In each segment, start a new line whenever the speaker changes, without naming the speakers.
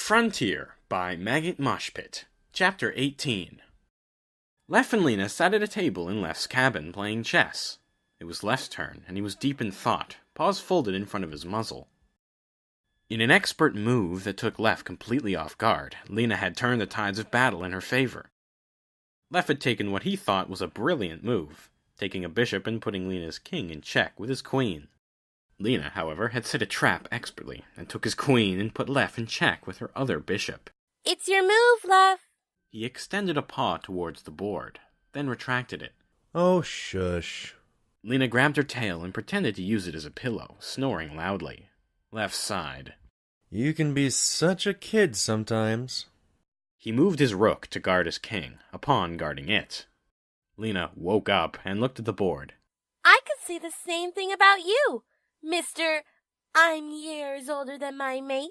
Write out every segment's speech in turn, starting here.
Frontier by Maggot Moshpit, Chapter 18. Lef and Lina sat at a table in Lef's cabin playing chess. It was Lef's turn, and he was deep in thought, paws folded in front of his muzzle. In an expert move that took Lef completely off guard, Lina had turned the tides of battle in her favor. Lef had taken what he thought was a brilliant move, taking a bishop and putting Lina's king in check with his queen. Lina, however, had set a trap expertly, and took his queen and put Lef in check with her other bishop.
It's your move, Lef.
He extended a paw towards the board, then retracted it.
Oh, shush.
Lina grabbed her tail and pretended to use it as a pillow, snoring loudly. Lef sighed.
You can be such a kid sometimes.
He moved his rook to guard his king, a pawn guarding it. Lina woke up and looked at the board.
I could say the same thing about you, Mr. I'm years older than my mate.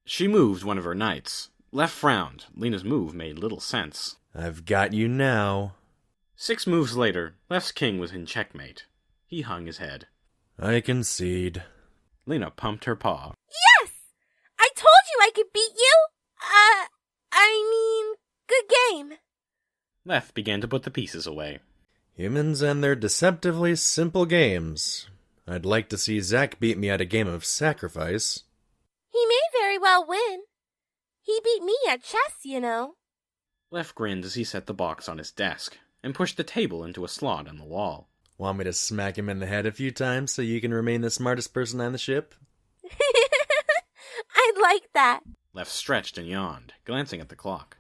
She moved one of her knights. Lef frowned. Lina's move made little sense.
I've got you now.
6 moves later, Lef's king was in checkmate. He hung his head.
I concede.
Lina pumped her paw.
Yes! I told you I could beat you! Good game.
Lef began to put the pieces away.
Humans and their deceptively simple games. I'd like to see Zack beat me at a game of sacrifice.
He may very well win. He beat me at chess, you know.
Lef grinned as he set the box on his desk, and pushed the table into a slot on the wall.
Want me to smack him in the head a few times so you can remain the smartest person on the ship?
I'd like that.
Lef stretched and yawned, glancing at the clock.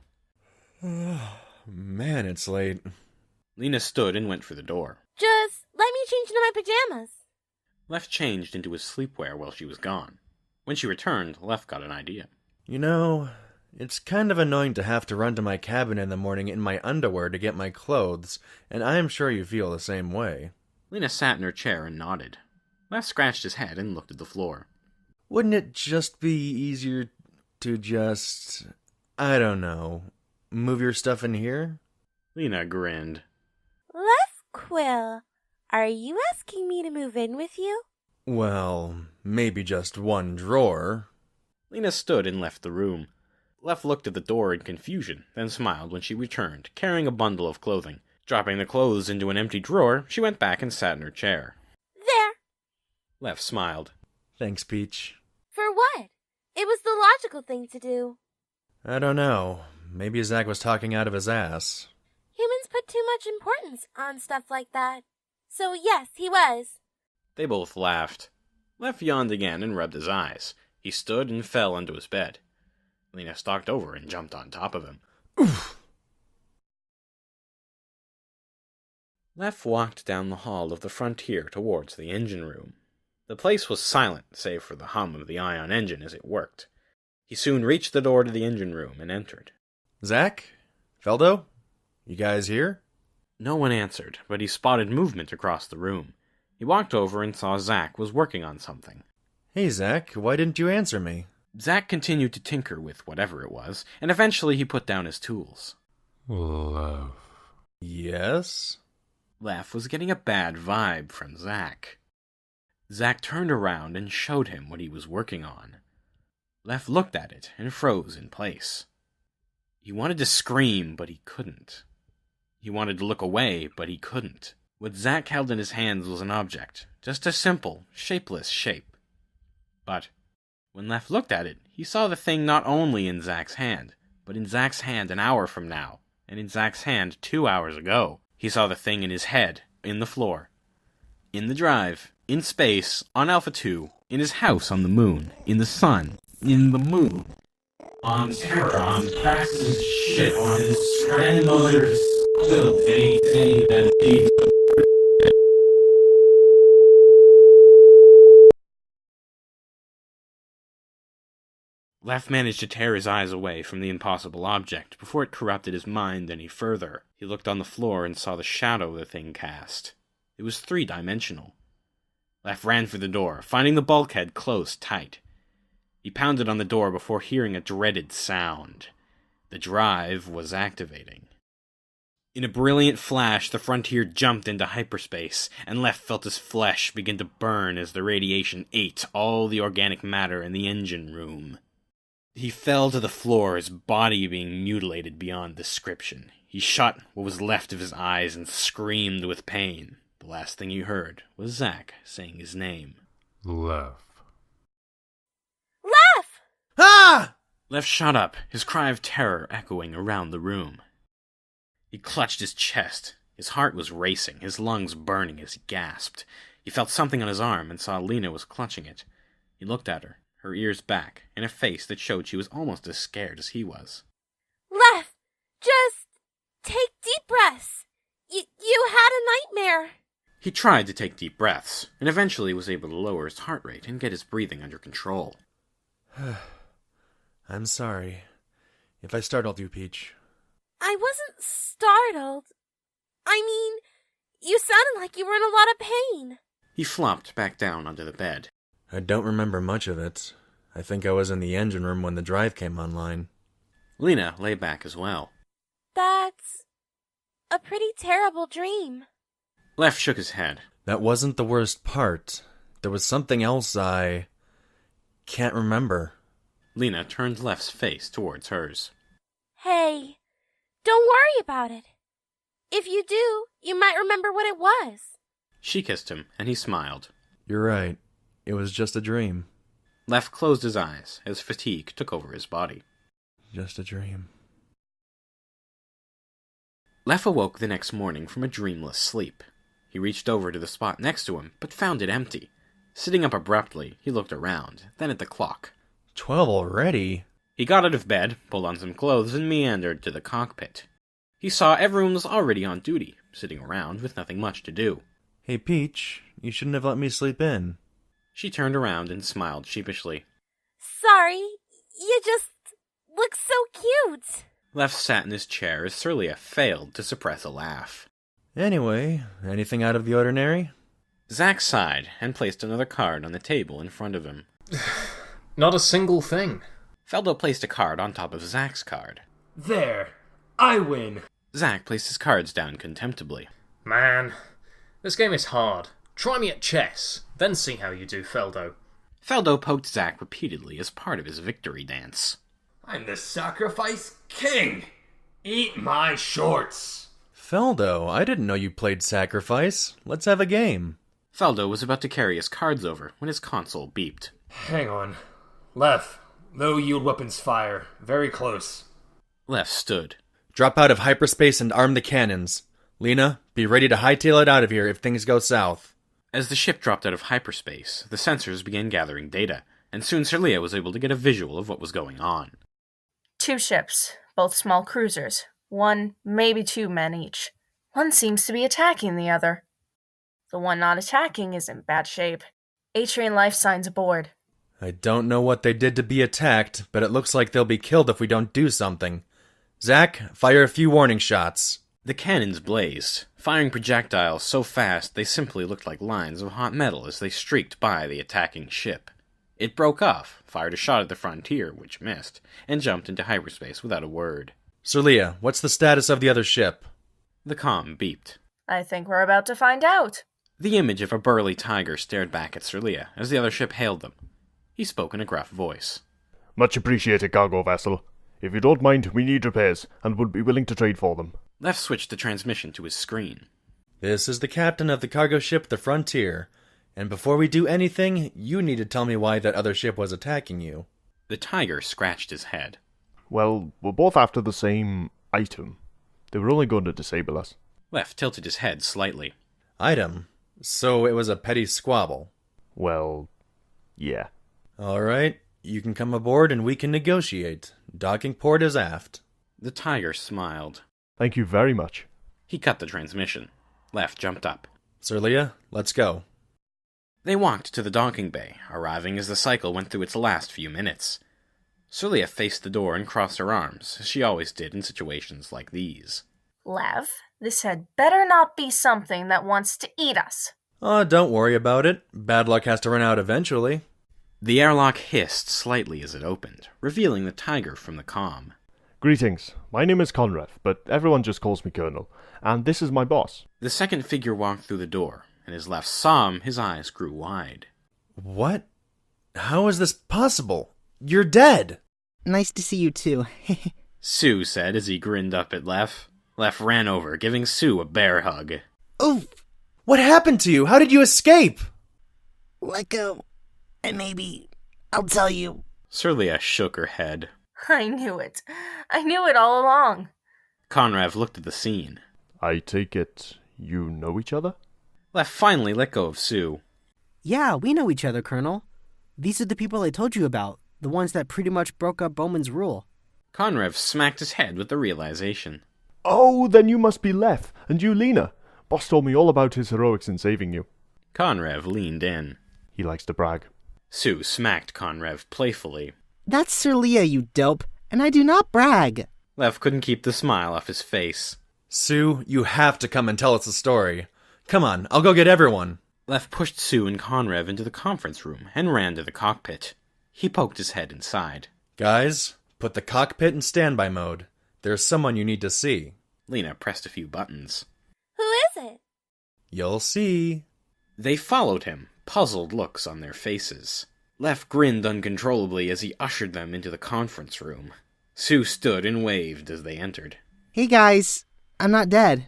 Man, it's late.
Lina stood and went for the door.
Just let me change into my pajamas.
Lef changed into his sleepwear while she was gone. When she returned, Lef got an idea.
You know, it's kind of annoying to have to run to my cabin in the morning in my underwear to get my clothes, and I am sure you feel the same way.
Lina sat in her chair and nodded. Lef scratched his head and looked at the floor.
Wouldn't it just be easier to just, I don't know, move your stuff in here?
Lina grinned.
Lef Quill, are you asking me to move in with you?
Well, maybe just one drawer.
Lina stood and left the room. Lef looked at the door in confusion, then smiled when she returned, carrying a bundle of clothing. Dropping the clothes into an empty drawer, she went back and sat in her chair.
There.
Lef smiled.
Thanks, Peach.
For what? It was the logical thing to do.
I don't know. Maybe Zack was talking out of his ass.
Humans put too much importance on stuff like that. So yes, he was.
They both laughed. Lef yawned again and rubbed his eyes. He stood and fell into his bed. Lina stalked over and jumped on top of him.
Oof!
Lef walked down the hall of the Frontier towards the engine room. The place was silent, save for the hum of the ion engine as it worked. He soon reached the door to the engine room and entered.
Zack? Feldo? You guys here?
No one answered, but he spotted movement across the room. He walked over and saw Zack was working on something.
Hey, Zack, why didn't you answer me?
Zack continued to tinker with whatever it was, and eventually he put down his tools.
Love.
Yes?
Lef was getting a bad vibe from Zack. Zack turned around and showed him what he was working on. Lef looked at it and froze in place. He wanted to scream, but he couldn't. He wanted to look away, but he couldn't. What Zack held in his hands was an object, just a simple, shapeless shape. But when Lef looked at it, he saw the thing not only in Zack's hand, but in Zack's hand an hour from now, and in Zack's hand 2 hours ago. He saw the thing in his head, in the floor, in the drive, in space, on Alpha 2, in his house on the moon, in the sun, in the moon, on Terra, on Praxis ship, on his grandmother's quilt, anything that needs. Lef managed to tear his eyes away from the impossible object before it corrupted his mind any further. He looked on the floor and saw the shadow the thing cast. It was 3-dimensional. Lef ran for the door, finding the bulkhead closed tight. He pounded on the door before hearing a dreaded sound. The drive was activating. In a brilliant flash, the Frontier jumped into hyperspace, and Lef felt his flesh begin to burn as the radiation ate all the organic matter in the engine room. He fell to the floor, his body being mutilated beyond description. He shut what was left of his eyes and screamed with pain. The last thing he heard was Zack saying his name.
Lev.
Lev!
Ah!
Lev shot up, his cry of terror echoing around the room. He clutched his chest. His heart was racing, his lungs burning as he gasped. He felt something on his arm and saw Lina was clutching it. He looked at her, her ears back, in a face that showed she was almost as scared as he was.
Lev, just take deep breaths. You had a nightmare.
He tried to take deep breaths, and eventually was able to lower his heart rate and get his breathing under control.
I'm sorry if I startled you, Peach.
I wasn't startled. I mean, you sounded like you were in a lot of pain.
He flopped back down onto the bed.
I don't remember much of it. I think I was in the engine room when the drive came online.
Lina lay back as well.
That's a pretty terrible dream.
Lev shook his head.
That wasn't the worst part. There was something else I can't remember.
Lina turned Lev's face towards hers.
Hey, don't worry about it. If you do, you might remember what it was.
She kissed him, and he smiled.
You're right. It was just a dream.
Lev closed his eyes as fatigue took over his body.
Just a dream.
Lev awoke the next morning from a dreamless sleep. He reached over to the spot next to him, but found it empty. Sitting up abruptly, he looked around, then at the clock.
12 already?
He got out of bed, pulled on some clothes, and meandered to the cockpit. He saw everyone was already on duty, sitting around with nothing much to do.
Hey, Peach, you shouldn't have let me sleep in.
She turned around and smiled sheepishly.
Sorry, you just look so cute.
Lev sat in his chair as Surlia failed to suppress a laugh.
Anyway, anything out of the ordinary?
Zack sighed and placed another card on the table in front of him.
Not a single thing.
Feldo placed a card on top of Zack's card.
There. I win.
Zack placed his cards down contemptibly.
Man, this game is hard. Try me at chess, then see how you do, Feldo.
Feldo poked Zack repeatedly as part of his victory dance.
I'm the sacrifice king. Eat my shorts.
Feldo, I didn't know you played Sacrifice. Let's have a game.
Feldo was about to carry his cards over when his console beeped.
Hang on. Left. Low yield weapons fire. Very close.
Lev stood.
Drop out of hyperspace and arm the cannons. Lina, be ready to hightail it out of here if things go south.
As the ship dropped out of hyperspace, the sensors began gathering data, and soon Surlia was able to get a visual of what was going on.
2 ships, both small cruisers. 1, maybe 2 men each. One seems to be attacking the other. The one not attacking is in bad shape. Atrian life signs aboard.
I don't know what they did to be attacked, but it looks like they'll be killed if we don't do something. Zack, fire a few warning shots.
The cannons blazed, firing projectiles so fast they simply looked like lines of hot metal as they streaked by the attacking ship. It broke off, fired a shot at the frontier, which missed, and jumped into hyperspace without a word.
Surlia, what's the status of the other ship?
The comm beeped.
I think we're about to find out.
The image of a burly tiger stared back at Surlia as the other ship hailed them. He spoke in a gruff voice.
Much appreciated, cargo vessel. If you don't mind, we need repairs, and would be willing to trade for them.
Lev switched the transmission to his screen.
This is the captain of the cargo ship the Frontier, and before we do anything, you need to tell me why that other ship was attacking you.
The tiger scratched his head.
Well, we're both after the same item. They were only going to disable us.
Lev tilted his head slightly.
Item? So it was a petty squabble.
Well, yeah.
Alright, you can come aboard and we can negotiate. Docking port is aft.
The tiger smiled.
Thank you very much.
He cut the transmission. Lev jumped up.
Surlia, let's go.
They walked to the docking bay, arriving as the cycle went through its last few minutes. Surlia faced the door and crossed her arms, as she always did in situations like these.
Lev, this had better not be something that wants to eat us.
Oh, don't worry about it. Bad luck has to run out eventually.
The airlock hissed slightly as it opened, revealing the tiger from the comm.
Greetings. My name is Conrad, but everyone just calls me Colonel, and this is my boss.
The second figure walked through the door, and as Lev saw him, his eyes grew wide.
What? How is this possible? You're dead!
Nice to see you too.
Sue said as he grinned up at Lef. Lef ran over, giving Sue a bear hug.
Oh,
What happened to you? How did you escape?
let go. And maybe I'll tell you.
Sirlia shook her head.
I knew it. I knew it all along.
Conrad looked at the scene.
I take it you know each other?
Lef finally let go of Sue.
Yeah, we know each other, Colonel. These are the people I told you about, the ones that pretty much broke up Bowman's rule.
Conrad smacked his head with the realization.
Oh, then you must be Lef, and you Lina. Boss told me all about his heroics in saving you.
Conrad leaned in.
He likes to brag.
Sue smacked Conrad playfully.
That's Sir Leah, you dope, and I do not brag.
Lef couldn't keep the smile off his face.
Sue, you have to come and tell us the story. Come on, I'll go get everyone.
Lef pushed Sue and Conrad into the conference room and ran to the cockpit. He poked his head inside.
Guys, put the cockpit in standby mode. There's someone you need to see.
Lina pressed a few buttons.
Who is it?
You'll see.
They followed him, puzzled looks on their faces. Lef grinned uncontrollably as he ushered them into the conference room. Sue stood and waved as they entered.
Hey guys, I'm not dead.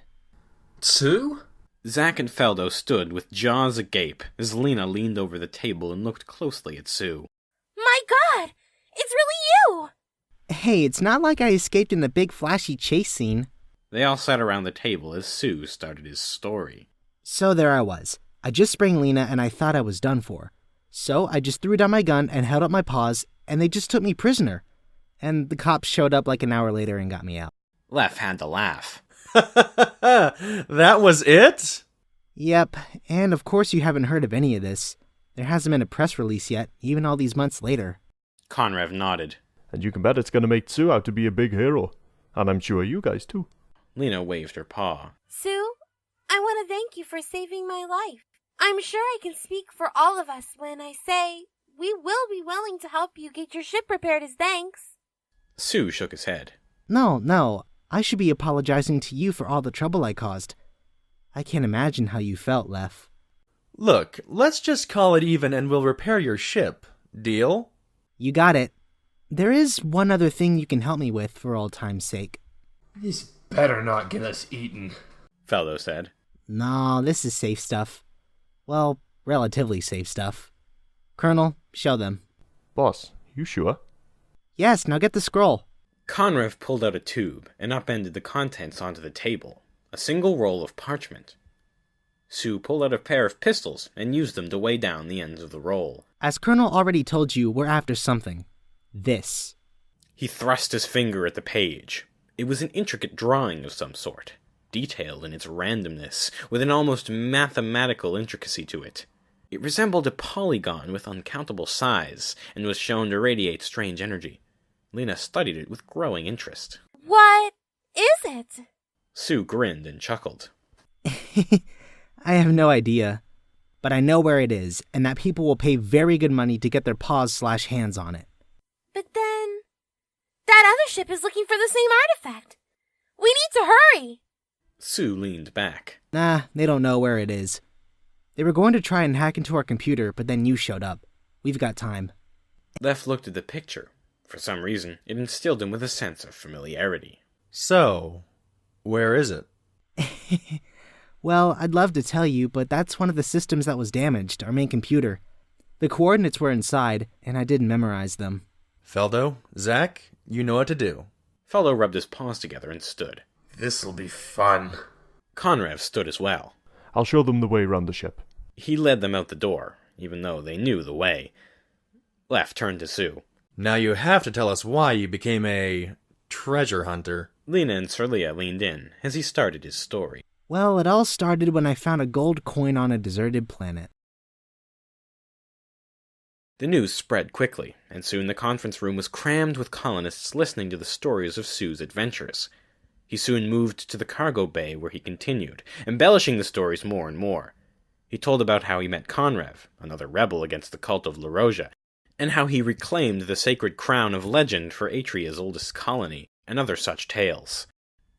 Sue?
Zack and Feldo stood with jaws agape as Lina leaned over the table and looked closely at Sue.
My God! It's really you!
Hey, it's not like I escaped in the big flashy chase scene.
They all sat around the table as Sue started his story.
So there I was. I just sprang Lina and I thought I was done for. So I just threw down my gun and held up my paws, and they just took me prisoner. And the cops showed up like an hour later and got me out.
Lef had to laugh.
That was it?
Yep, and of course you haven't heard of any of this. There hasn't been a press release yet, even all these months later.
Conrad nodded.
And you can bet it's gonna make Sue out to be a big hero. And I'm sure you guys too.
Lina waved her paw.
Sue, I want to thank you for saving my life. I'm sure I can speak for all of us when I say we will be willing to help you get your ship repaired as thanks.
Sue shook his head.
No, I should be apologizing to you for all the trouble I caused. I can't imagine how you felt, Lef.
Look, let's just call it even and we'll repair your ship. Deal?
You got it. There is one other thing you can help me with for old time's sake.
He's better not get us eaten.
Feldo said.
No, this is safe stuff. Well, relatively safe stuff. Colonel, show them.
Boss, you sure?
Yes, now get the scroll.
Conrad pulled out a tube and upended the contents onto the table. A single roll of parchment. Sue pulled out a pair of pistols and used them to weigh down the ends of the roll.
As Colonel already told you, we're after something. This.
He thrust his finger at the page. It was an intricate drawing of some sort, detailed in its randomness, with an almost mathematical intricacy to it. It resembled a polygon with uncountable size, and was shown to radiate strange energy. Lina studied it with growing interest.
What is it?
Sue grinned and chuckled.
I have no idea, but I know where it is, and that people will pay very good money to get their paws/hands on it.
But then, that other ship is looking for the same artifact. We need to hurry.
Sue leaned back.
Nah, they don't know where it is. They were going to try and hack into our computer, but then you showed up. We've got time.
Lef looked at the picture. For some reason, it instilled him with a sense of familiarity.
So, where is it?
Well, I'd love to tell you, but that's one of the systems that was damaged, our main computer. The coordinates were inside, and I didn't memorize them.
Feldo, Zack, you know what to do.
Feldo rubbed his paws together and stood.
This'll be fun.
Conrad stood as well.
I'll show them the way around the ship.
He led them out the door, even though they knew the way. Lef turned to Sue.
Now you have to tell us why you became a treasure hunter.
Lina and Sirlia leaned in as he started his story.
Well, it all started when I found a gold coin on a deserted planet.
The news spread quickly, and soon the conference room was crammed with colonists listening to the stories of Sue's adventures. He soon moved to the cargo bay where he continued, embellishing the stories more and more. He told about how he met Conrad, another rebel against the cult of La Roja, and how he reclaimed the sacred crown of legend for Atria's oldest colony, and other such tales.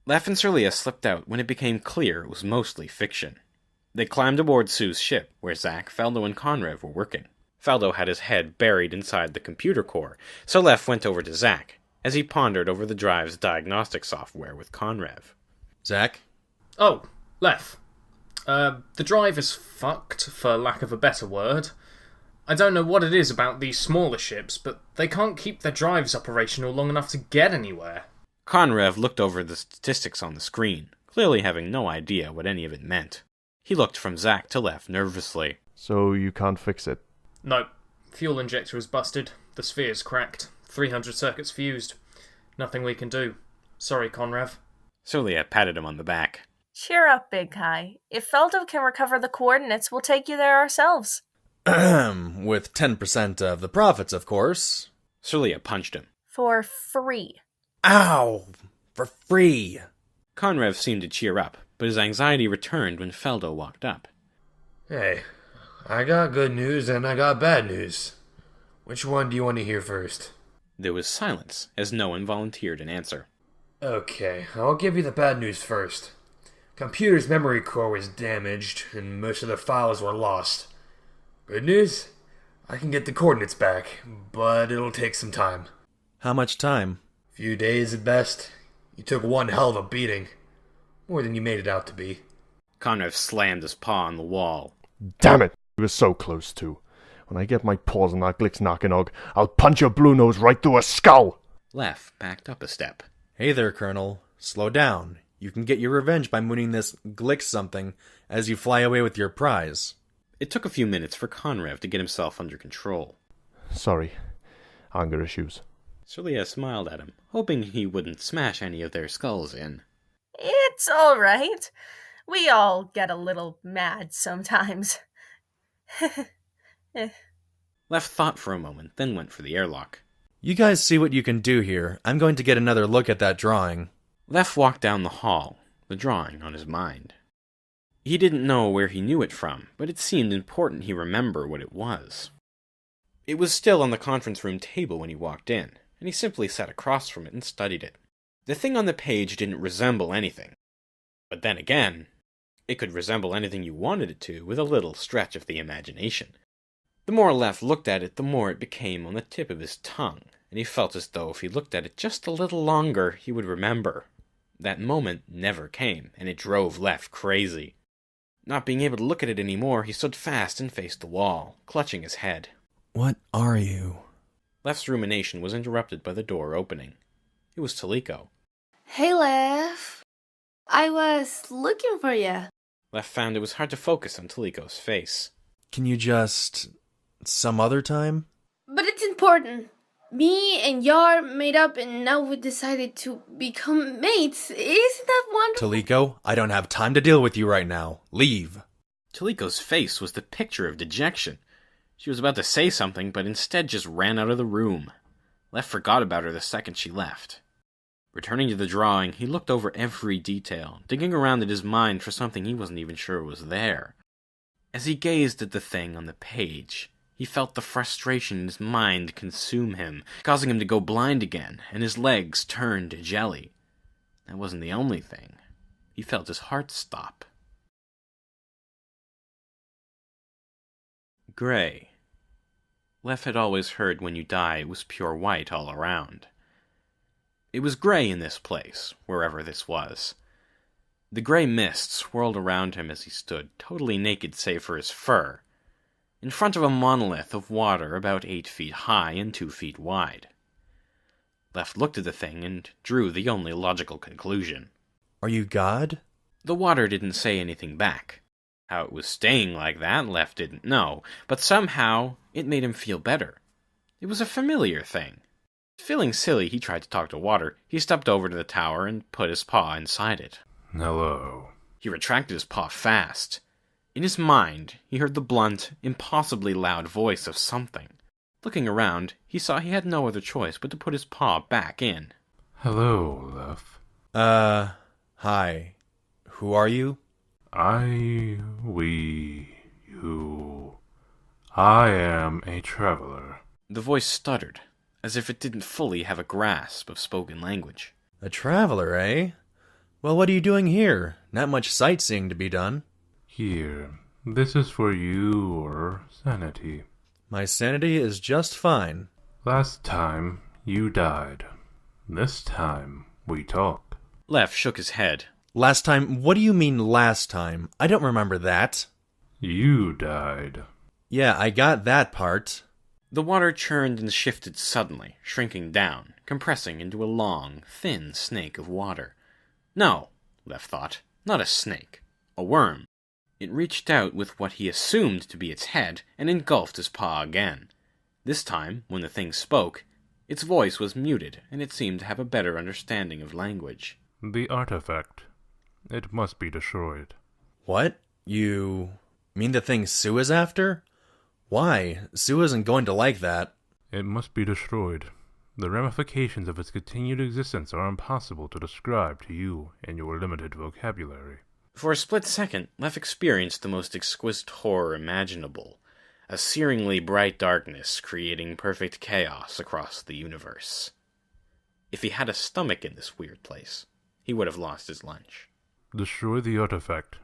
Lef and Sirlia slipped out when it became clear it was mostly fiction. They climbed aboard Sue's ship, where Zack, Feldo, and Conrad were working. Faldo had his head buried inside the computer core, so Lef went over to Zack, as he pondered over the drive's diagnostic software with Conrad.
Zack?
Oh, Lef. The drive is fucked, for lack of a better word. I don't know what it is about these smaller ships, but they can't keep their drives operational long enough to get anywhere.
Conrad looked over the statistics on the screen, clearly having no idea what any of it meant. He looked from Zack to Lef nervously.
So you can't fix it?
Nope. Fuel injector is busted. The sphere's cracked. 300 circuits fused. Nothing we can do. Sorry, Conrad.
Celia patted him on the back.
Cheer up, Big Guy. If Feldo can recover the coordinates, we'll take you there ourselves.
With 10% of the profits, of course.
Celia punched him.
For free.
Ow! For free!
Conrad seemed to cheer up, but his anxiety returned when Feldo walked up.
Hey, I got good news and I got bad news. Which one do you want to hear first?
There was silence, as no one volunteered an answer.
Okay, I'll give you the bad news first. Computer's memory core was damaged, and most of the files were lost. Good news? I can get the coordinates back, but it'll take some time.
How much time?
Few days at best. You took one hell of a beating. More than you made it out to be.
Conrad slammed his paw on the wall.
Damn it! He was so close too. When I get my paws on that Glix-Knockenog, I'll punch your blue nose right through a skull!
Lef backed up a step.
Hey there, Colonel. Slow down. You can get your revenge by mooning this Glix something as you fly away with your prize.
It took a few minutes for Conrad to get himself under control.
Sorry. Anger issues.
Celia smiled at him, hoping he wouldn't smash any of their skulls in.
It's all right. We all get a little mad sometimes.
Lef thought for a moment, then went for the airlock.
You guys see what you can do here. I'm going to get another look at that drawing.
Lef walked down the hall, the drawing on his mind. He didn't know where he knew it from, but it seemed important he remember what it was. It was still on the conference room table when he walked in, and he simply sat across from it and studied it. The thing on the page didn't resemble anything. But then again, it could resemble anything you wanted it to with a little stretch of the imagination. The more Lef looked at it, the more it became on the tip of his tongue, and he felt as though if he looked at it just a little longer, he would remember. That moment never came, and it drove Lef crazy. Not being able to look at it anymore, he stood fast and faced the wall, clutching his head.
What are you?
Lef's rumination was interrupted by the door opening. It was Taliko.
Hey, Lev. I was looking for you.
Lef found it was hard to focus on Taliko's face.
Can you just... some other time?
But it's important. Me and Yar made up and now we decided to become mates. Isn't that wonderful?
Taliko, I don't have time to deal with you right now. Leave.
Taliko's face was the picture of dejection. She was about to say something, but instead just ran out of the room. Lef forgot about her the second she left. Returning to the drawing, he looked over every detail, digging around in his mind for something he wasn't even sure was there. As he gazed at the thing on the page, he felt the frustration in his mind consume him, causing him to go blind again, and his legs turn to jelly. That wasn't the only thing. He felt his heart stop. Gray. Lef had always heard when you die it was pure white all around. It was gray in this place, wherever this was. The gray mist swirled around him as he stood, totally naked save for his fur, in front of a monolith of water about 8 feet high and 2 feet wide. Lef looked at the thing and drew the only logical conclusion.
Are you God?
The water didn't say anything back. How it was staying like that, Lef didn't know, but somehow it made him feel better. It was a familiar thing. Feeling silly, he tried to talk to water. He stepped over to the tower and put his paw inside it.
Hello.
He retracted his paw fast. In his mind, he heard the blunt, impossibly loud voice of something. Looking around, he saw he had no other choice but to put his paw back in.
Hello, Lef.
Hi. Who are you?
You. I am a traveler.
The voice stuttered, as if it didn't fully have a grasp of spoken language.
A traveler, eh? Well, what are you doing here? Not much sightseeing to be done.
Here, this is for your sanity.
My sanity is just fine.
Last time, you died. This time, we talk.
Lef shook his head.
Last time? What do you mean last time? I don't remember that.
You died.
Yeah, I got that part.
The water churned and shifted suddenly, shrinking down, compressing into a long, thin snake of water. No, Lef thought, not a snake. A worm. It reached out with what he assumed to be its head and engulfed his paw again. This time, when the thing spoke, its voice was muted and it seemed to have a better understanding of language.
The artifact. It must be destroyed.
What? You mean the thing Sue is after? Why? Sue isn't going to like that.
It must be destroyed. The ramifications of its continued existence are impossible to describe to you in your limited vocabulary.
For a split second, Lef experienced the most exquisite horror imaginable. A searingly bright darkness creating perfect chaos across the universe. If he had a stomach in this weird place, he would have lost his lunch.
Destroy the artifact,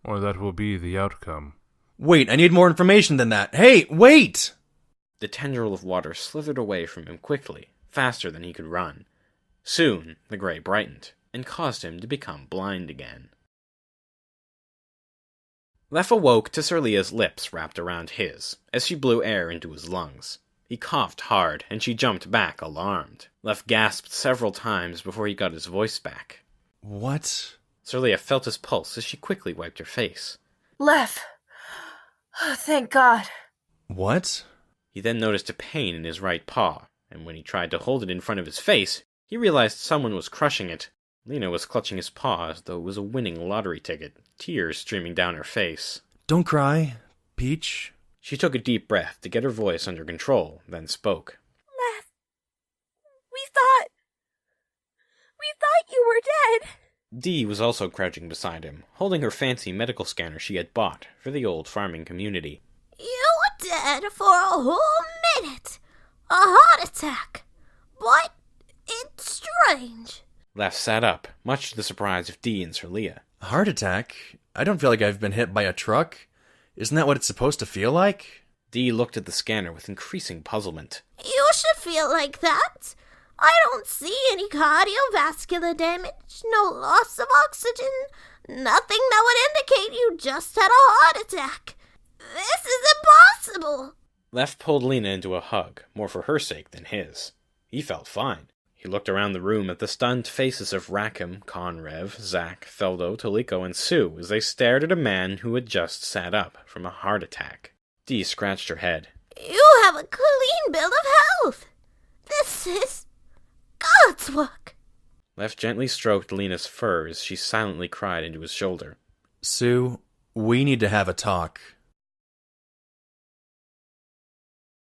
or that will be the outcome.
Wait, I need more information than that. Hey, wait!
The tendril of water slithered away from him quickly, faster than he could run. Soon, the gray brightened, and caused him to become blind again. Lef awoke to Sir Leah's lips wrapped around his, as she blew air into his lungs. He coughed hard, and she jumped back, alarmed. Lef gasped several times before he got his voice back.
What?
Sir Leah felt his pulse as she quickly wiped her face.
Lef! Oh, thank God.
What?
He then noticed a pain in his right paw, and when he tried to hold it in front of his face, he realized someone was crushing it. Lina was clutching his paw as though it was a winning lottery ticket, tears streaming down her face.
Don't cry, Peach.
She took a deep breath to get her voice under control, then spoke.
Lef, we thought you were dead.
Dee was also crouching beside him, holding her fancy medical scanner she had bought for the old farming community.
You were dead for a whole minute. A heart attack. But it's strange.
Lef sat up, much to the surprise of Dee and Sir Leah.
A heart attack? I don't feel like I've been hit by a truck. Isn't that what it's supposed to feel like?
Dee looked at the scanner with increasing puzzlement.
You should feel like that. I don't see any cardiovascular damage, no loss of oxygen, nothing that would indicate you just had a heart attack. This is impossible.
Lef pulled Lina into a hug, more for her sake than his. He felt fine. He looked around the room at the stunned faces of Rackham, Conrad, Zack, Feldo, Toliko, and Sue as they stared at a man who had just sat up from a heart attack. Dee scratched her head.
You have a clean bill of health. This is God's work.
Lef gently stroked Lina's fur as she silently cried into his shoulder.
Sue, we need to have a talk.